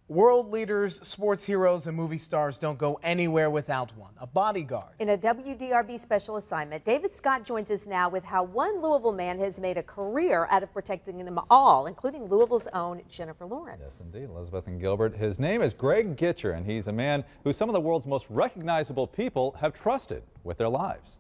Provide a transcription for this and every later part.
World leaders, sports heroes, and movie stars don't go anywhere without one, a bodyguard. In a WDRB special assignment, David Scott joins us now with how one Louisville man has made a career out of protecting them all, including Louisville's own Jennifer Lawrence. Yes, indeed, Elizabeth and Gilbert. His name is Greg Gitcher, and he's a man who some of the world's most recognizable people have trusted with their lives.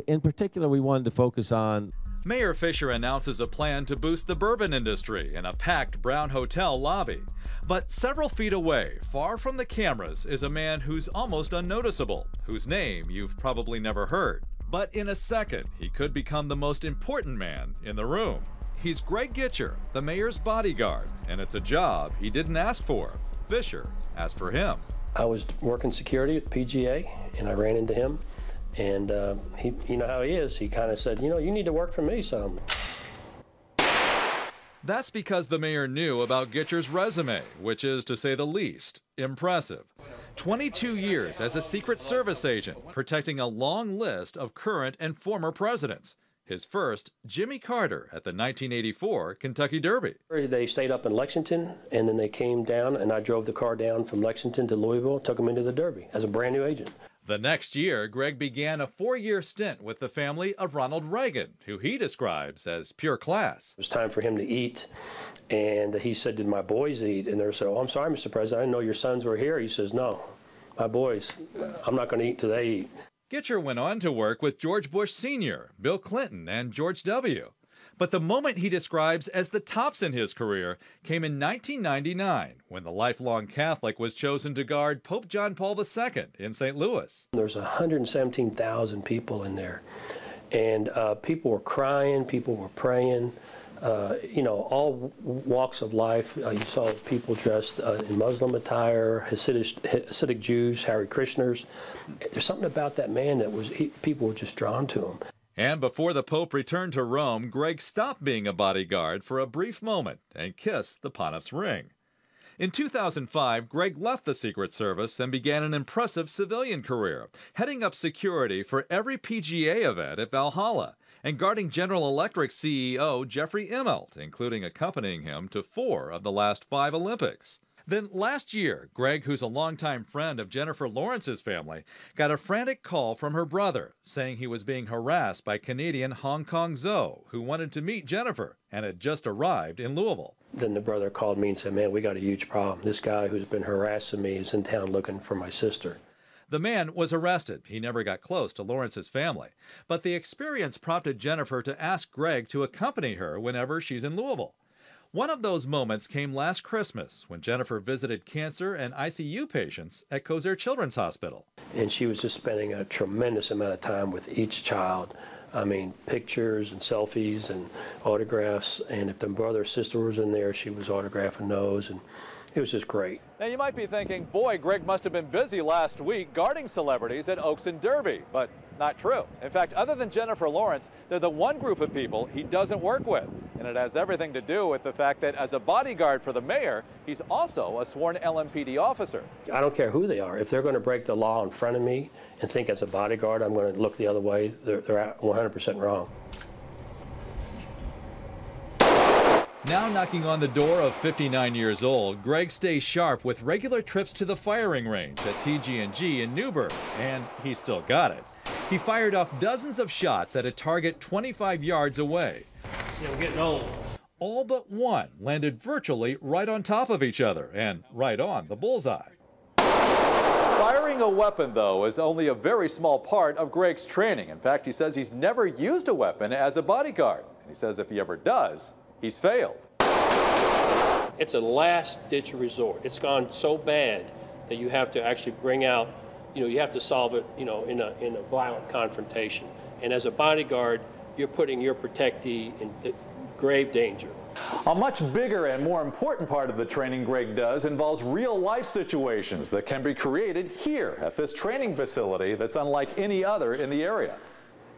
In particular, we wanted to focus on Mayor Fisher announces a plan to boost the bourbon industry in a packed Brown Hotel lobby. But several feet away, far from the cameras, is a man who's almost unnoticeable, whose name you've probably never heard. But in a second, he could become the most important man in the room. He's Greg Gitcher, the mayor's bodyguard, and it's a job he didn't ask for. Fisher asked for him. I was working security at PGA, and I ran into him. And he, you know how he is, he kind of said, you know, you need to work for me some. That's because the mayor knew about Gitcher's resume, which is, to say the least, impressive. 22 years as a Secret Service agent, protecting a long list of current and former presidents. His first, Jimmy Carter, at the 1984 Kentucky Derby. They stayed up in Lexington, and then they came down, and I drove the car down from Lexington to Louisville, took them into the Derby as a brand new agent. The next year, Greg began a 4-year stint with the family of Ronald Reagan, who he describes as pure class. It was time for him to eat, and he said, did my boys eat? And they said, oh, I'm sorry, Mr. President, I didn't know your sons were here. He says, no, my boys, I'm not going to eat till they eat. Gitcher went on to work with George Bush Sr., Bill Clinton, and George W. But the moment he describes as the tops in his career came in 1999, when the lifelong Catholic was chosen to guard Pope John Paul II in St. Louis. There's 117,000 people in there, and people were crying, people were praying, you know, all walks of life. You saw people dressed in Muslim attire, Hasidic Jews, Hare Krishners. There's something about that man that people were just drawn to him. And before the Pope returned to Rome, Greg stopped being a bodyguard for a brief moment and kissed the Pontiff's ring. In 2005, Greg left the Secret Service and began an impressive civilian career, heading up security for every PGA event at Valhalla and guarding General Electric CEO Jeffrey Immelt, including accompanying him to 4 of the last 5 Olympics. Then last year, Greg, who's a longtime friend of Jennifer Lawrence's family, got a frantic call from her brother saying he was being harassed by Canadian Hong Kong Zoe, who wanted to meet Jennifer and had just arrived in Louisville. Then the brother called me and said, man, we got a huge problem. This guy who's been harassing me is in town looking for my sister. The man was arrested. He never got close to Lawrence's family. But the experience prompted Jennifer to ask Greg to accompany her whenever she's in Louisville. One of those moments came last Christmas when Jennifer visited cancer and ICU patients at Kosser Children's Hospital. And she was just spending a tremendous amount of time with each child. I mean, pictures and selfies and autographs. And if the brother or sister was in there, she was autographing those. And it was just great. Now you might be thinking, boy, Greg must have been busy last week guarding celebrities at Oaks and Derby, but not true. In fact, other than Jennifer Lawrence, they're the one group of people he doesn't work with. And it has everything to do with the fact that as a bodyguard for the mayor, he's also a sworn LMPD officer. I don't care who they are. If they're going to break the law in front of me and think as a bodyguard I'm going to look the other way, they're 100% wrong. Now knocking on the door of 59 years old, Greg stays sharp with regular trips to the firing range at TG&G in Newburgh, and he's still got it. He fired off dozens of shots at a target 25 yards away. See, I'm getting old. All but one landed virtually right on top of each other and right on the bullseye. Firing a weapon, though, is only a very small part of Greg's training. In fact, he says he's never used a weapon as a bodyguard. And he says if he ever does, he's failed. It's a last-ditch resort. It's gone so bad that you have to actually bring out, you have to solve it, in a violent confrontation. And as a bodyguard, you're putting your protectee in grave danger. A much bigger and more important part of the training Greg does involves real-life situations that can be created here at this training facility that's unlike any other in the area.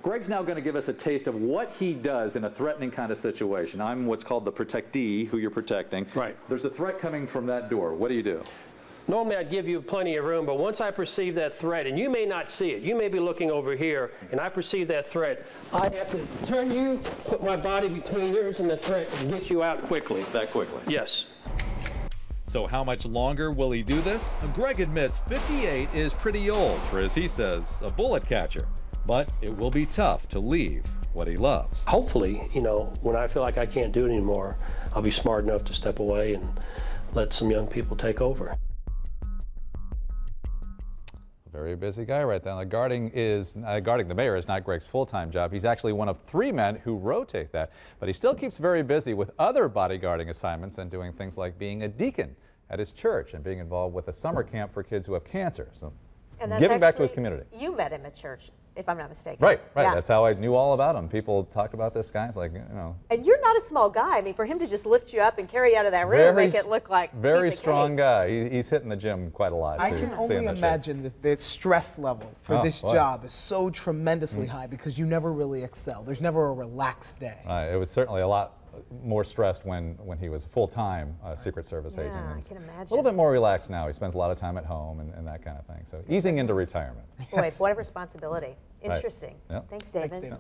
Greg's now going to give us a taste of what he does in a threatening kind of situation. I'm what's called the protectee, who you're protecting. Right. There's a threat coming from that door. What do? Normally I'd give you plenty of room, but once I perceive that threat, and you may not see it, you may be looking over here, and I perceive that threat, I have to turn you, put my body between yours and the threat, and get you out quickly. That quickly? Yes. So how much longer will he do this? Greg admits 58 is pretty old for, as he says, a bullet catcher. But it will be tough to leave what he loves. Hopefully, you know, when I feel like I can't do it anymore, I'll be smart enough to step away and let some young people take over. Very busy guy right there. Guarding the mayor is not Greg's full-time job. He's actually one of 3 men who rotate that, but he still keeps very busy with other bodyguarding assignments and doing things like being a deacon at his church and being involved with a summer camp for kids who have cancer. So And that's giving back to his actually- community. You met him at church, if I'm not mistaken. Right. Yeah. That's how I knew all about him. People talk about this guy. It's like, you know. And you're not a small guy. I mean, for him to just lift you up and carry you out of that room, make it look like very piece of strong cake. guy. He's hitting the gym quite a lot. I too, can seeing only that show. imagine that the stress level for Oh, this boy. job is so tremendously high because you never really excel. There's never a relaxed day. It was certainly a lot more stressed when he was a full-time Secret Service agent. Yeah, I And can imagine. A little bit more relaxed now. He spends a lot of time at home and that kind of thing. So easing into retirement. Boy, what a responsibility. Right. Interesting. Yep. Thanks, David. Thanks, David.